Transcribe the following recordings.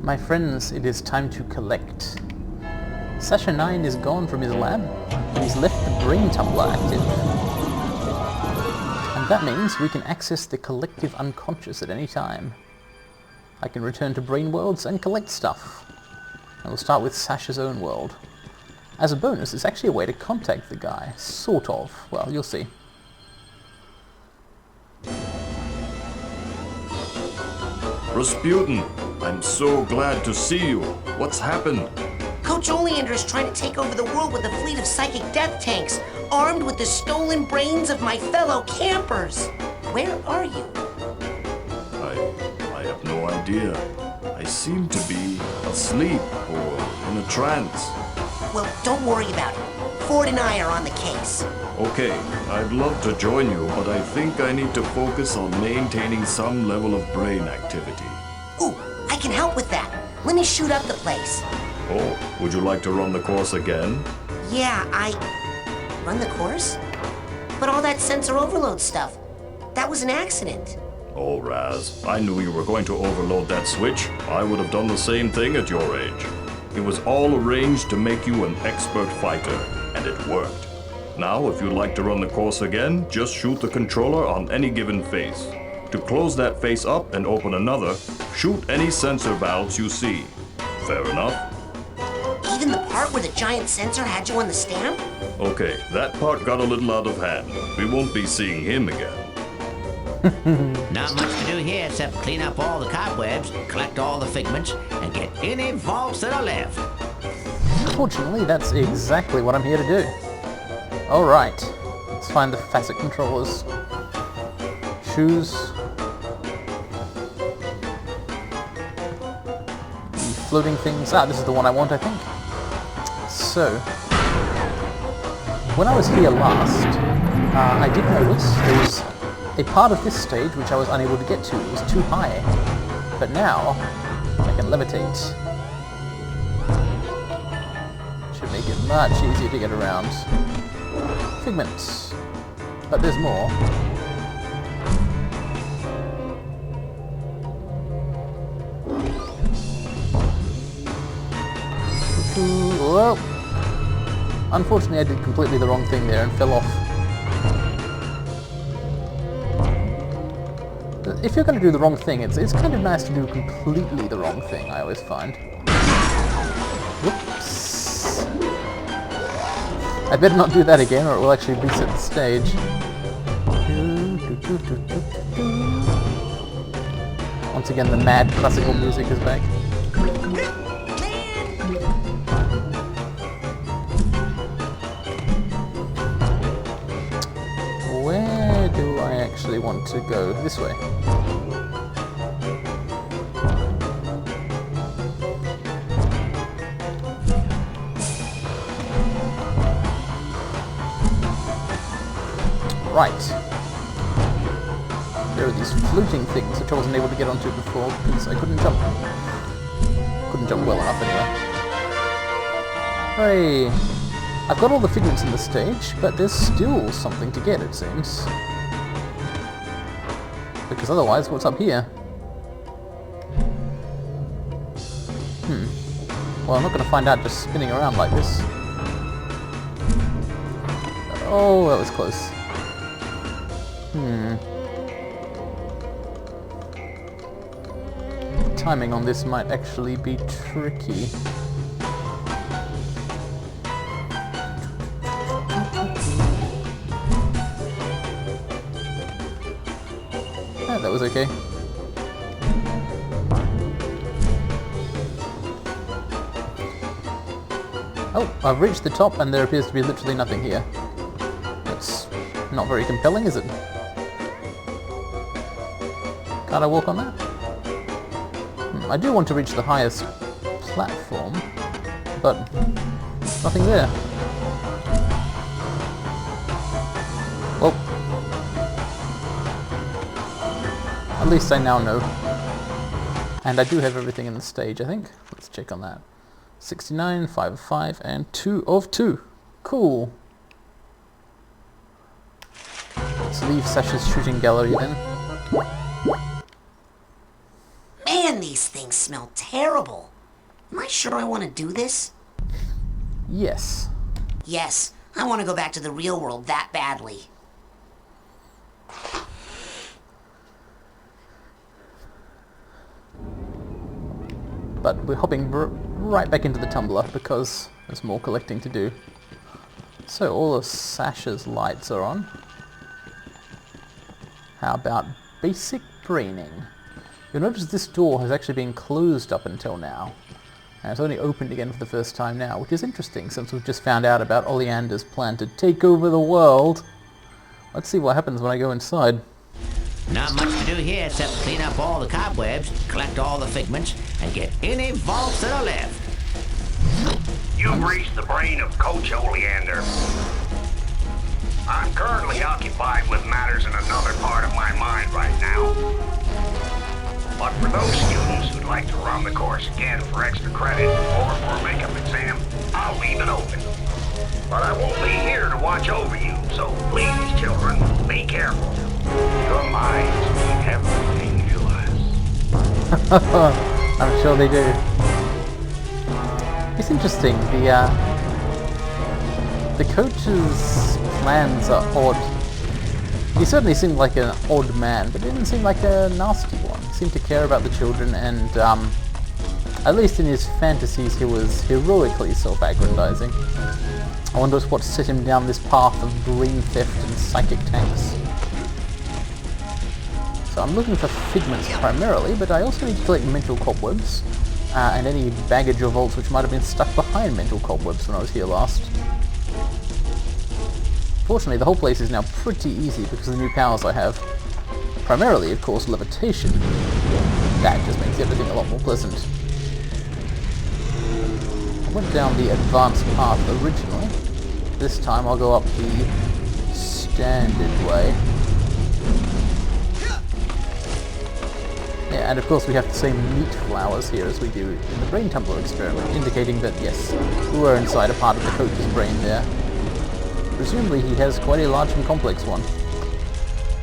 My friends, it is time to collect. Sasha 9 is gone from his lab, and he's left the brain tumbler active. And that means we can access the collective unconscious at any time. I can return to brain worlds and collect stuff. And we'll start with Sasha's own world. As a bonus, it's actually a way to contact the guy. Sort of. Well, you'll see. Rasputin, I'm so glad to see you. What's happened? Coach Oleander is trying to take over the world with a fleet of psychic death tanks, armed with the stolen brains of my fellow campers. Where are you? I have no idea. I seem to be asleep or in a trance. Well, don't worry about it. Ford and I are on the case. Okay, I'd love to join you, but I think I need to focus on maintaining some level of brain activity. Ooh, I can help with that. Let me shoot up the place. Oh, would you like to run the course again? Yeah, Run the course? But all that sensor overload stuff, that was an accident. Oh, Raz, I knew you were going to overload that switch. I would have done the same thing at your age. It was all arranged to make you an expert fighter, and it worked. Now, if you'd like to run the course again, just shoot the controller on any given face. To close that face up and open another, shoot any sensor valves you see. Fair enough? Even the part where the giant sensor had you on the stamp? Okay, that part got a little out of hand. We won't be seeing him again. Not much to do here except clean up all the cobwebs, collect all the figments, and get any vaults that are left. Fortunately, that's exactly what I'm here to do. Alright, let's find the facet controllers. Shoes. The floating things. Ah, this is the one I want, I think. So, when I was here last, I did notice there was a part of this stage which I was unable to get to. It was too high. But now, I can levitate. Should make it much easier to get around. Figments. But there's more. Whoa! Unfortunately, I did completely the wrong thing there and fell off. If you're going to do the wrong thing, it's kind of nice to do completely the wrong thing, I always find. Whoops. I better not do that again or it will actually reset the stage. Once again, the mad classical music is back. Where do I actually want to go? This way. Right. There are these floating things which I wasn't able to get onto before because I couldn't jump. Couldn't jump well enough anyway. Hey! I've got all the figments in the stage, but there's still something to get, it seems. Because otherwise, what's up here? Well, I'm not going to find out just spinning around like this. Oh, that was close. Timing on this might actually be tricky. That was okay. Oh, I've reached the top and there appears to be literally nothing here. That's not very compelling, is it? Can't I walk on that? I do want to reach the highest platform, but nothing there. Well, at least I now know. And I do have everything in the stage, I think. Let's check on that. 69, 5 of 5, and 2 of 2. Cool. Let's leave Sasha's shooting gallery then. Man, Man, these things smell terrible. Am I sure I want to do this? Yes. Yes, I want to go back to the real world that badly. But we're hopping right back into the tumbler because there's more collecting to do. So all of Sasha's lights are on. How about basic braining? You'll notice this door has actually been closed up until now. And it's only opened again for the first time now, which is interesting since we've just found out about Oleander's plan to take over the world. Let's see what happens when I go inside. Not much to do here except clean up all the cobwebs, collect all the figments, and get any vaults that are left. You've reached the brain of Coach Oleander. I'm currently occupied with matters in another part of my mind right now. But for those students who'd like to run the course again for extra credit or for a makeup exam, I'll leave it open. But I won't be here to watch over you, so please, children, be careful. Your minds mean everything to us. I'm sure they do. It's interesting, the coach's plans are odd. He certainly seemed like an odd man, but didn't seem like a nasty one. He seemed to care about the children, and at least in his fantasies he was heroically self-aggrandizing. I wonder what set him down this path of brain theft and psychic tanks. So I'm looking for figments primarily, but I also need to collect mental cobwebs, and any baggage or vaults which might have been stuck behind mental cobwebs when I was here last. Fortunately, the whole place is now pretty easy because of the new powers I have. Primarily, of course, levitation. That just makes everything a lot more pleasant. I went down the advanced path originally. This time I'll go up the standard way. Yeah, and of course we have the same meat flowers here as we do in the brain tumbler experiment, indicating that yes, we were inside a part of the coach's brain there. Presumably he has quite a large and complex one.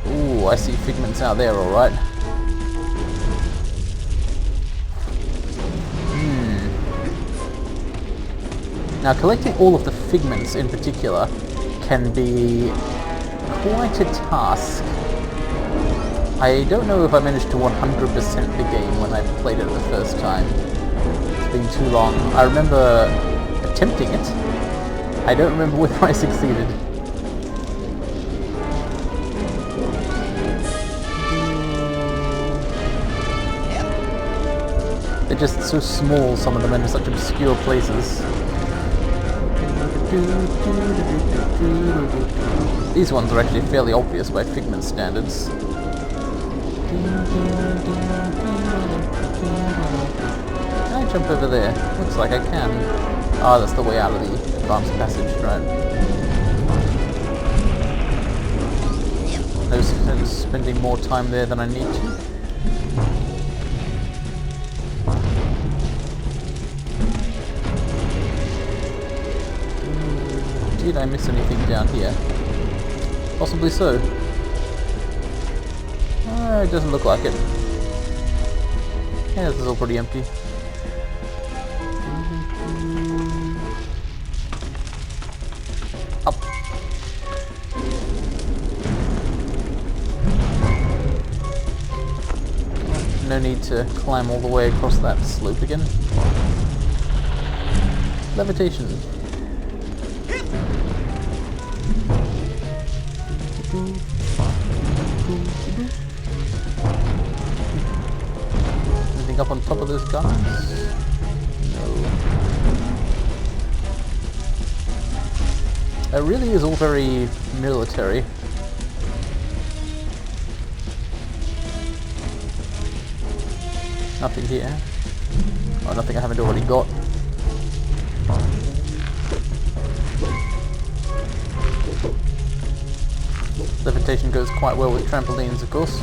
Ooh, I see figments out there, alright. Now collecting all of the figments in particular can be quite a task. I don't know if I managed to 100% the game when I played it the first time. It's been too long. I remember attempting it. I don't remember whether I succeeded. They're just so small, some of them, in such obscure places. These ones are actually fairly obvious by Figment standards. Can I jump over there? Looks like I can. Ah, that's the way out of the advanced passage, right? No sense spending more time there than I need to. Did I miss anything down here? Possibly so. It doesn't look like it. Yeah, this is all pretty empty. Up. No need to climb all the way across that slope again. Levitation. Anything up on top of those guns? No. It really is all very military. Nothing here. Oh, nothing I haven't already got. Levitation goes quite well with trampolines, of course.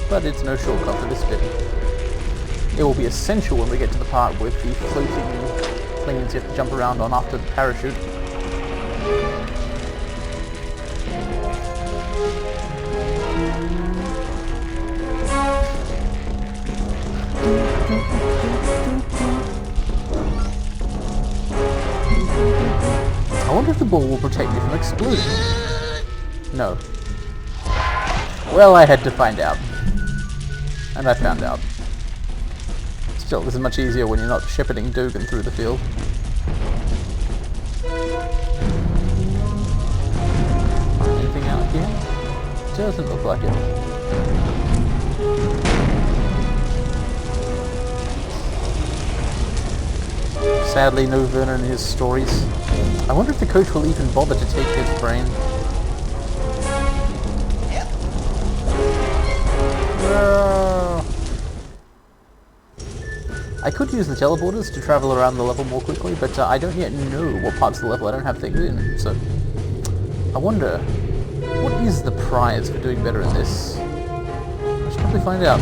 But it's no shortcut for this bit. It will be essential when we get to the part with the floating trampolines you have to jump around on after the parachute. I wonder if the ball will protect me from exploding. No. Well, I had to find out. And I found out. Still, this is much easier when you're not shepherding Dugan through the field. Anything out here? Doesn't look like it. Sadly, no Werner in his stories. I wonder if the coach will even bother to take his brain. I could use the teleporters to travel around the level more quickly, but I don't yet know what parts of the level I don't have things in, so... I wonder, what is the prize for doing better in this? I should probably find out.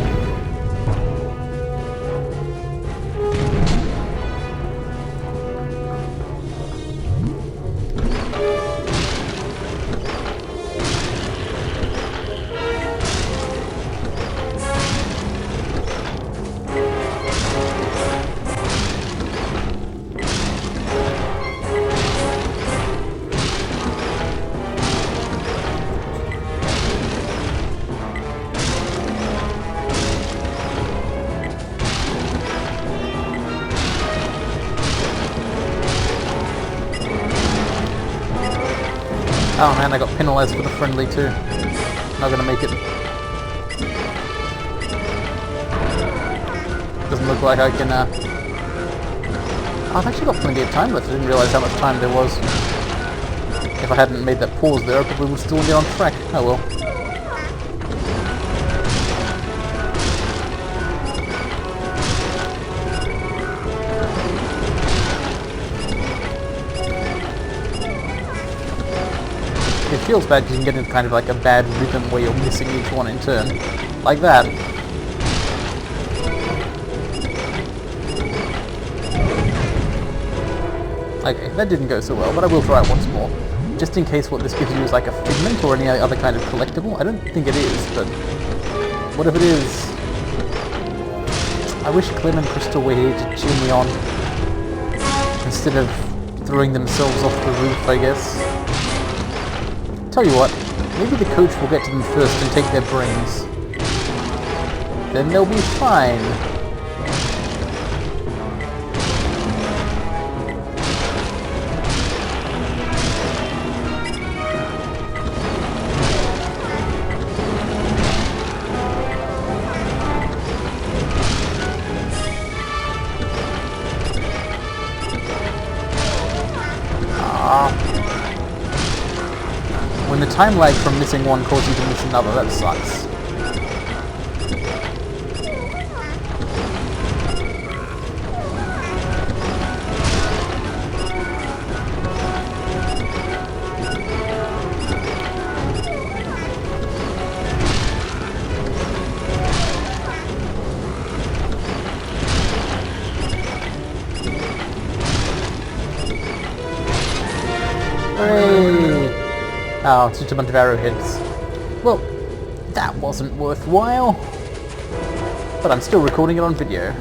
Oh man, I got penalized for the friendly too. Not gonna make it. Doesn't look like I can, I've actually got plenty of time left. I didn't realise how much time there was. If I hadn't made that pause there, I probably would still be on track. Oh well. It feels bad because you can get into kind of like a bad rhythm where you're missing each one in turn. Like that. Okay, that didn't go so well, but I will try it once more. Just in case what this gives you is like a figment or any other kind of collectible. I don't think it is, but whatever it is. I wish Clem and Crystal were here to cheer me on. Instead of throwing themselves off the roof, I guess. Tell you what, maybe the coach will get to them first and take their brains. Then they'll be fine. When the time lag from missing one causes you to miss another, that sucks. Hooray! Oh, it's just a bunch of arrowheads. Well, that wasn't worthwhile. But I'm still recording it on video.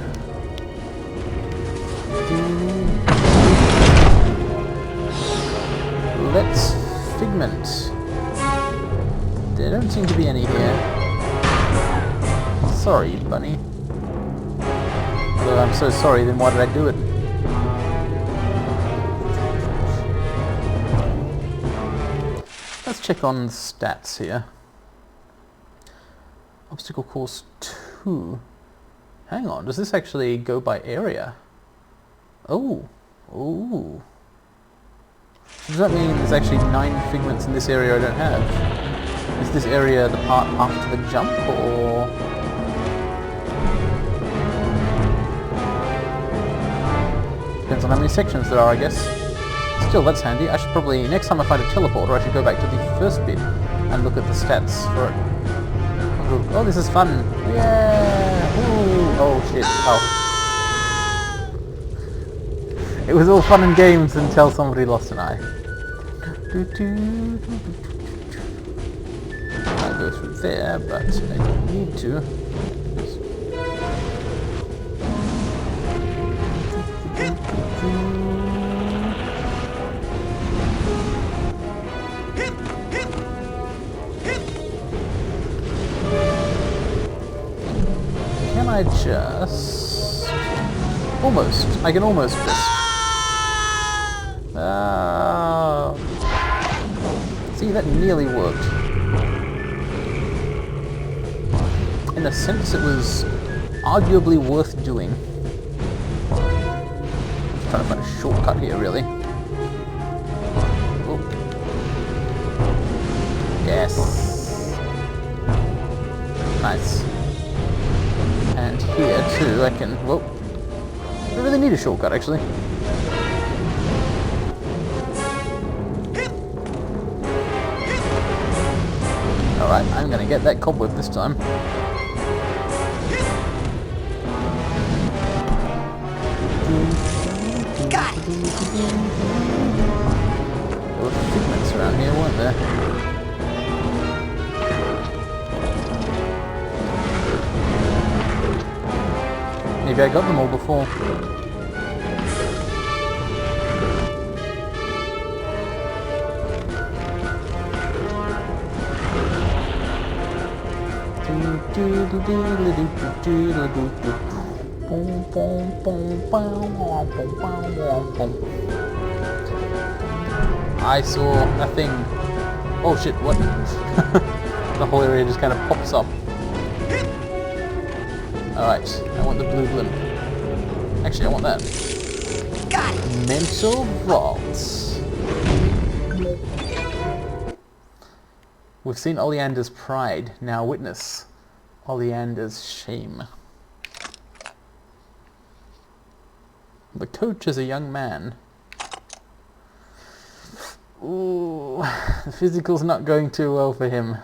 Let's Figment. There don't seem to be any here. Sorry, bunny. Although I'm so sorry, then why did I do it? Let's check on the stats here. Obstacle course 2. Hang on, does this actually go by area? Oh. Ooh. Does that mean there's actually 9 figments in this area I don't have? Is this area the part after the jump, or...? Depends on how many sections there are, I guess. Still, that's handy. I should probably, next time I find a teleporter, I should go back to the first bit and look at the stats for it. Oh, this is fun! Yeah! Ooh. Oh shit! Oh. It was all fun and games until somebody lost an eye. I'll go through there, but I don't need to. Can I just... Almost. I can almost just... See, that nearly worked. In a sense, it was arguably worth doing. Just trying to find a shortcut here, really. Oh. Yes. Nice. And here, too, I can... Whoa. I don't really need a shortcut, actually. Alright, I'm gonna get that cobweb this time. Got it! There were figments around here, weren't there? Maybe I got them all before. I saw a thing. Oh shit, what? The whole area just kind of pops up. Alright, I want the blue blimp. Actually, I want that. Got it! Mental vaults. We've seen Oleander's pride, now witness Oleander's shame. The coach is a young man. Ooh, the physical's not going too well for him.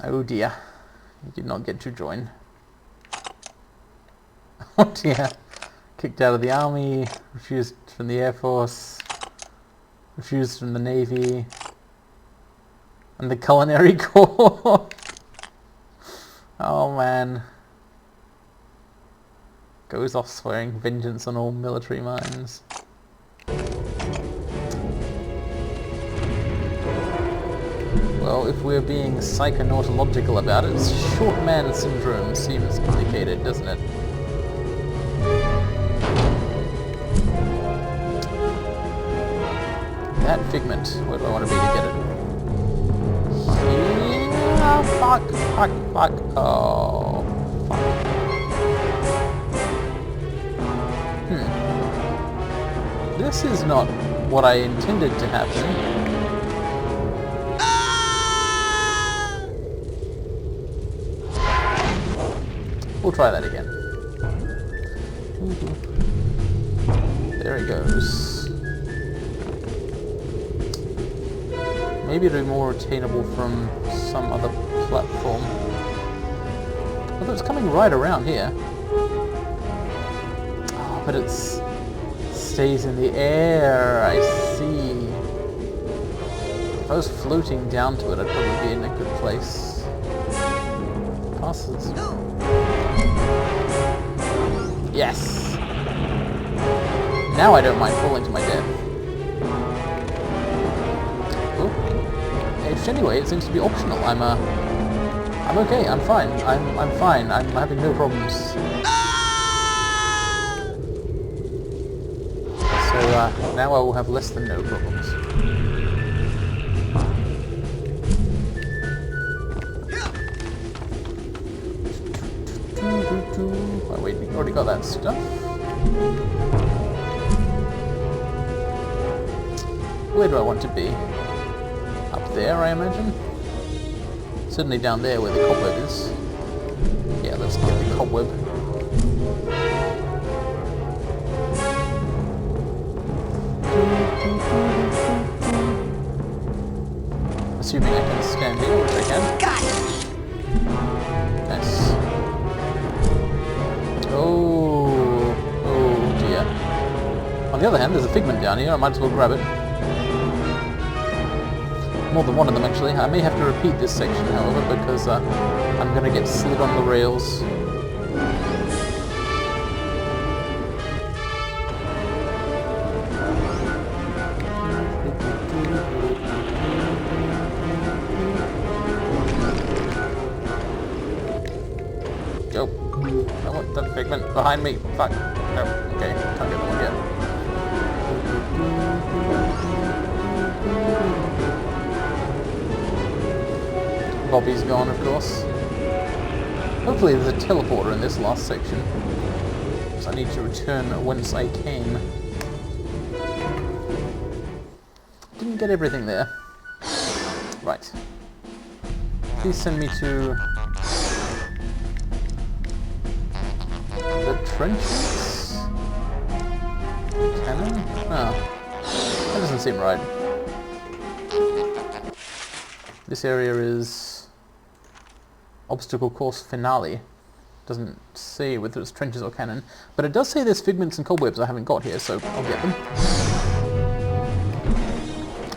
Oh dear, he did not get to join. Oh dear, kicked out of the army, refused from the Air Force, refused from the Navy, and the Culinary Corps. Oh man. Goes off swearing vengeance on all military minds. Well, if we're being psychonautological about it, short man syndrome seems indicated, doesn't it? That figment, where do I want to be to get it? Here? Fuck. Oh, fuck. This is not what I intended to happen. We'll try that again. There he goes. Maybe it'll be more attainable from some other platform. Although it's coming right around here. Oh, but it's... stays in the air, I see. If I was floating down to it, I'd probably be in a good place. Passes. Yes! Now I don't mind falling to my death. Oh. Which anyway, it seems to be optional. I'm okay, I'm fine. I'm fine. I'm having no problems. So now I will have less than no problems. Oh wait, we already got that stuff. Where do I want to be? Up there, I imagine? Certainly down there where the cobweb is. Yeah, let's get the cobweb. Assuming I can stand here, which I can. Got it! Nice. Oh, the other hand, there's a Figment down here, I might as well grab it. More than one of them, actually. I may have to repeat this section, however, because I'm going to get slid on the rails. Go. I want that Figment behind me. Fuck. No. Okay, can't get that one yet. Bobby's gone, of course. Hopefully there's a teleporter in this last section. So I need to return whence I came. Didn't get everything there. Right. Please send me to the trenches? Cannon? Oh. That doesn't seem right. This area is obstacle course finale. Doesn't say whether it's trenches or cannon, but it does say there's Figments and cobwebs I haven't got here, so I'll get them.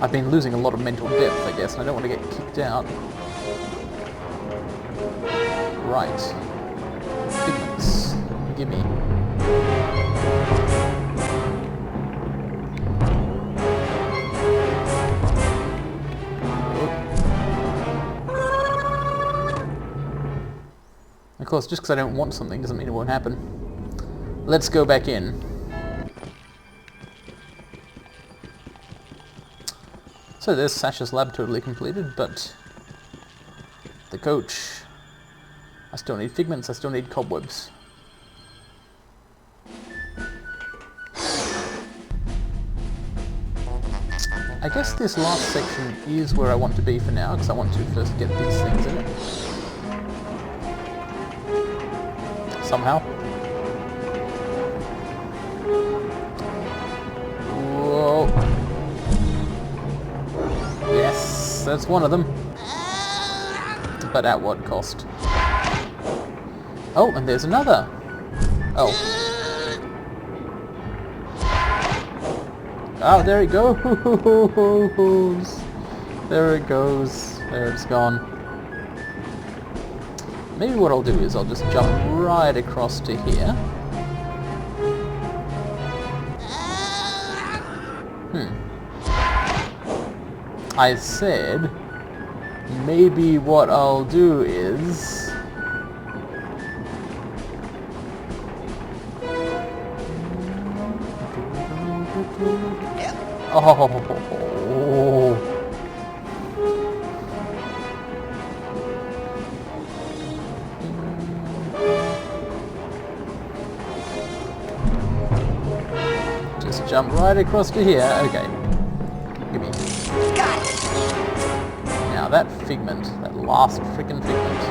I've been losing a lot of mental depth, I guess, and I don't want to get kicked out. Right. Figments. Gimme. Of course, just because I don't want something doesn't mean it won't happen. Let's go back in. So there's Sasha's lab totally completed, but the coach. I still need Figments, I still need cobwebs. I guess this last section is where I want to be for now, because I want to first get these things in it. Somehow. Whoa. Yes, that's one of them. But at what cost? Oh, and there's another. Oh. Oh, there it goes. There it goes. There it's gone. Maybe what I'll do is I'll just jump right across to here. I said maybe what I'll do is oh. Just jump right across to here. Okay. Gimme. Got it. Now that Figment, that last freaking Figment,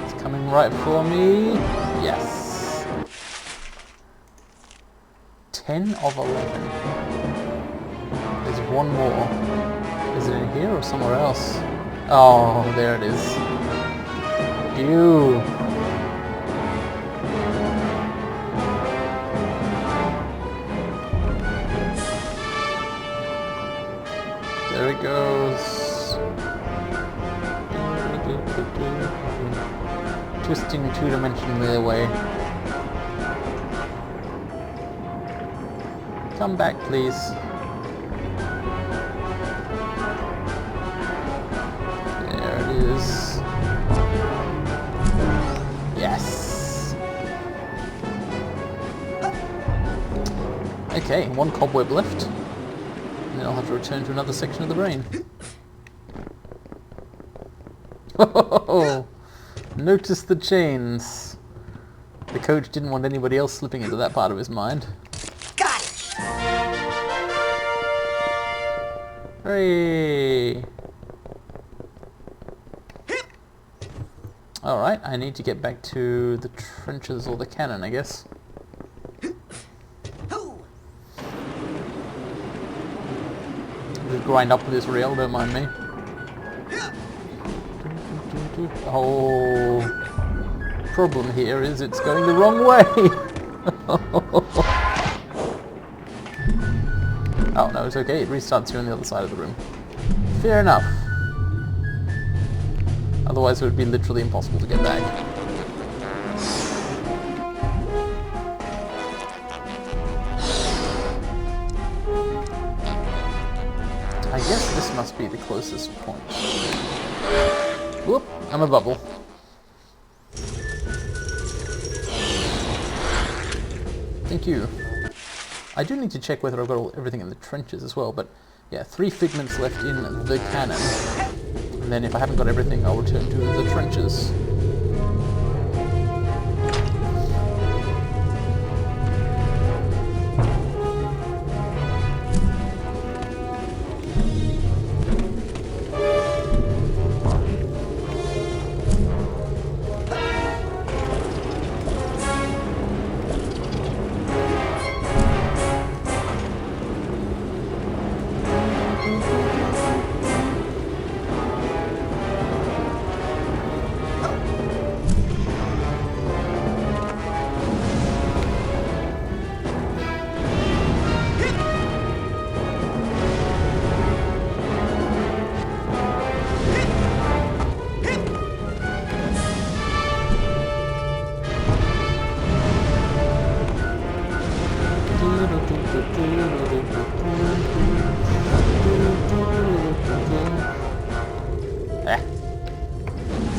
it's coming right for me. Yes. 10 of 11. There's one more. Is it in here or somewhere else? Oh, there it is. Ew. There it goes. Twisting two-dimensionally away. Come back, please. There it is. Yes. Okay, one cobweb left. And then I'll have to return to another section of the brain. Oh, notice the chains. The coach didn't want anybody else slipping into that part of his mind. Got it. Hooray! Alright, I need to get back to the trenches or the cannon, I guess. Just grind up with this rail, don't mind me. Oh, problem here is it's going the wrong way. Oh, no, it's okay. It restarts you on the other side of the room. Fair enough. Otherwise it would be literally impossible to get back. I guess this must be the closest point. Whoop! I'm a bubble. Thank you. I do need to check whether I've got everything in the trenches as well, but yeah, 3 figments left in the cannon. And then if I haven't got everything, I'll return to the trenches.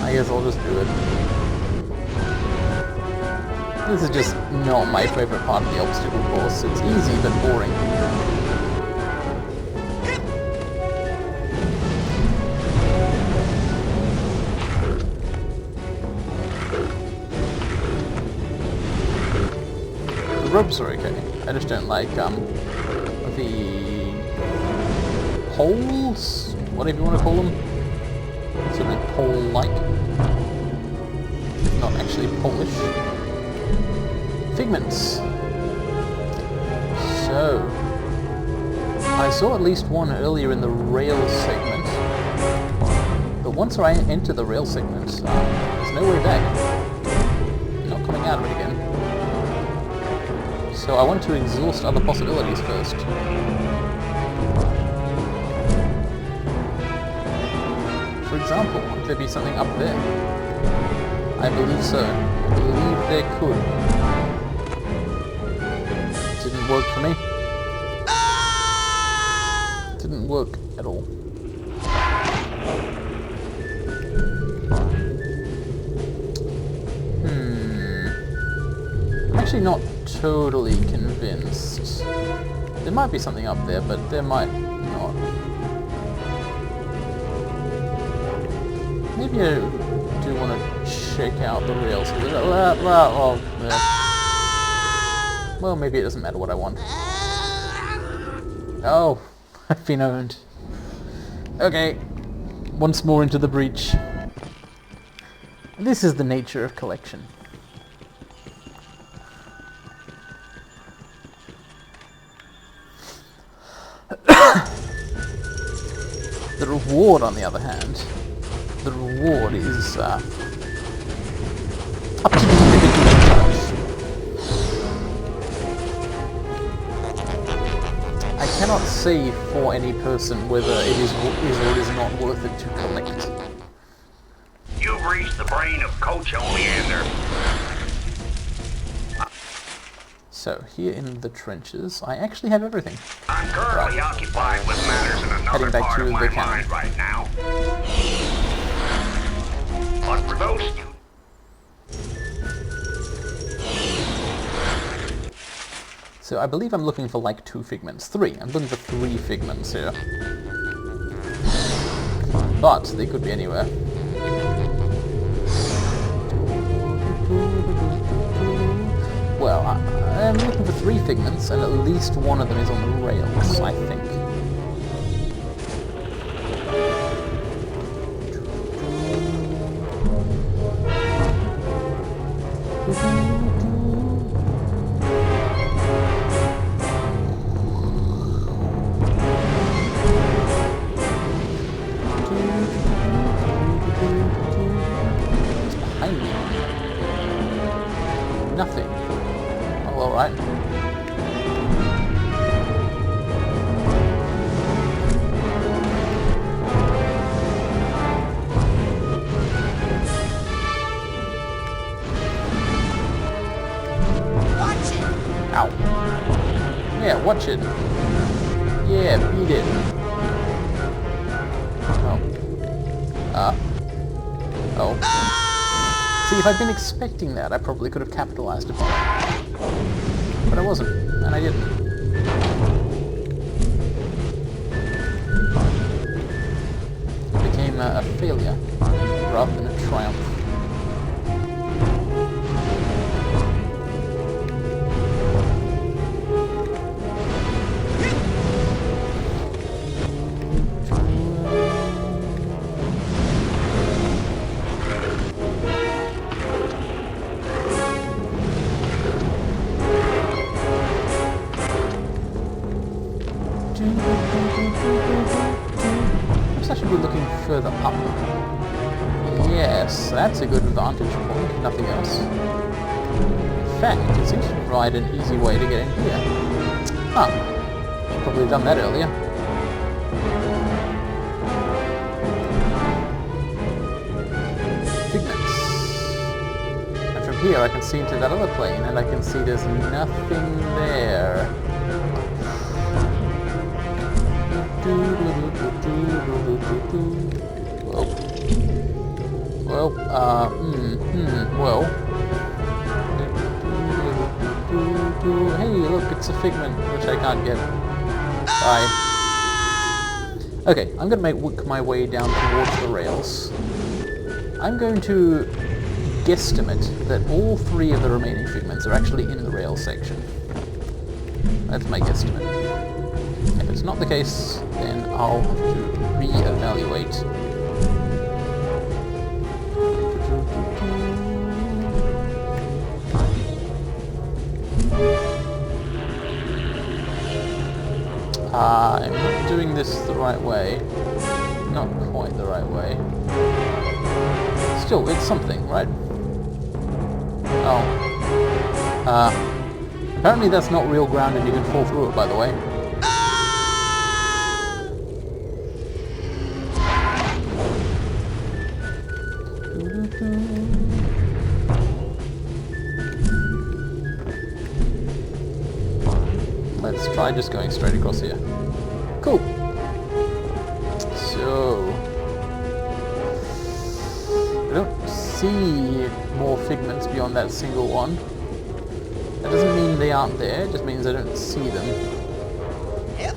I guess I'll just do it. This is just not my favorite part of the obstacle course. It's easy but boring. The ropes are okay. I just don't like the poles, whatever you want to call them. Sort of pole-like. Not actually Polish. Figments. So, I saw at least one earlier in the rail segment, but once I enter the rail segment, there's no way back. I'm not coming out of it again. So I want to exhaust other possibilities first. For example, could there be something up there? I believe so. I believe there could. Didn't work for me. Didn't work at all. I'm actually not totally convinced. There might be something up there, but there might not. Maybe I do want to check out the rails. Well, maybe it doesn't matter what I want. Oh, I've been owned. Okay, once more into the breach. This is the nature of collection. The reward, on the other hand, the reward is up to the individual judge. I cannot say for any person whether it is or is not worth it to collect. You've reached the brain of Coach Oleander. So, here in the trenches, I actually have everything. I'm currently occupied with matters in another Heading back part to of my the cannon. mind right now. But for those students... So I believe I'm looking for like 2 figments. 3. I'm looking for 3 figments here. But they could be anywhere. Well, I'm looking for 3 figments, and at least one of them is on the rails, I think. It's behind me. Nothing. Oh, alright. Ow. Yeah, watch it. Yeah, beat it. Oh. Oh. See, if I'd been expecting that, I probably could have capitalized upon it. But I wasn't, and I didn't. It became a failure, rather than a triumph. Perhaps I should be looking further up. Yes, that's a good vantage point, nothing else. In fact, it seems to provide an easy way to get in here. Ah, should probably have done that earlier. Figments. And from here I can see into that other plane, and I can see there's nothing there. Well, well. Hey, look, it's a figment, which I can't get. Bye. Okay, I'm going to make my way down towards the rails. I'm going to guesstimate that all 3 of the remaining figments are actually in the rail section. That's my guesstimate. If it's not the case, then I'll have to re-evaluate. I'm not doing this the right way. Not quite the right way. Still, it's something, right? Oh. Apparently that's not real ground and you can fall through it, by the way. Let's try just going straight across here. Cool. So I don't see more figments beyond that single one. That doesn't mean they aren't there, it just means I don't see them. Yep.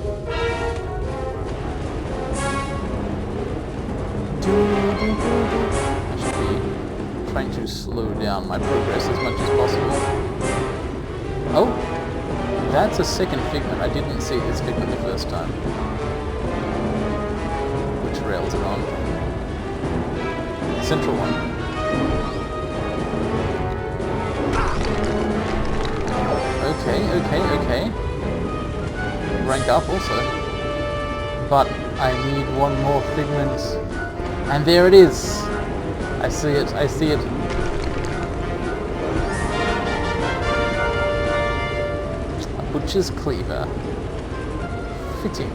I should be trying to slow down my progress as much as possible. Oh! That's a second figment. I didn't see this figment the first time. Which rails are on? Central one. Okay. Rank up also. But I need one more figment. And there it is! I see it. Butcher's Cleaver. Fitting.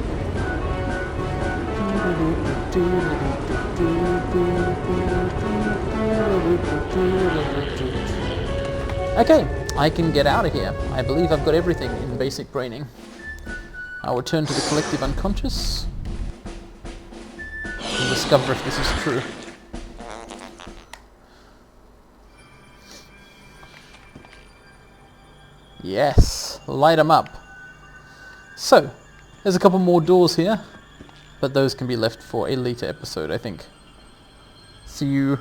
Okay, I can get out of here. I believe I've got everything in basic braining. I'll return to the collective unconscious and discover if this is true. Yes, light 'em up. So, there's a couple more doors here, but those can be left for a later episode, I think. See you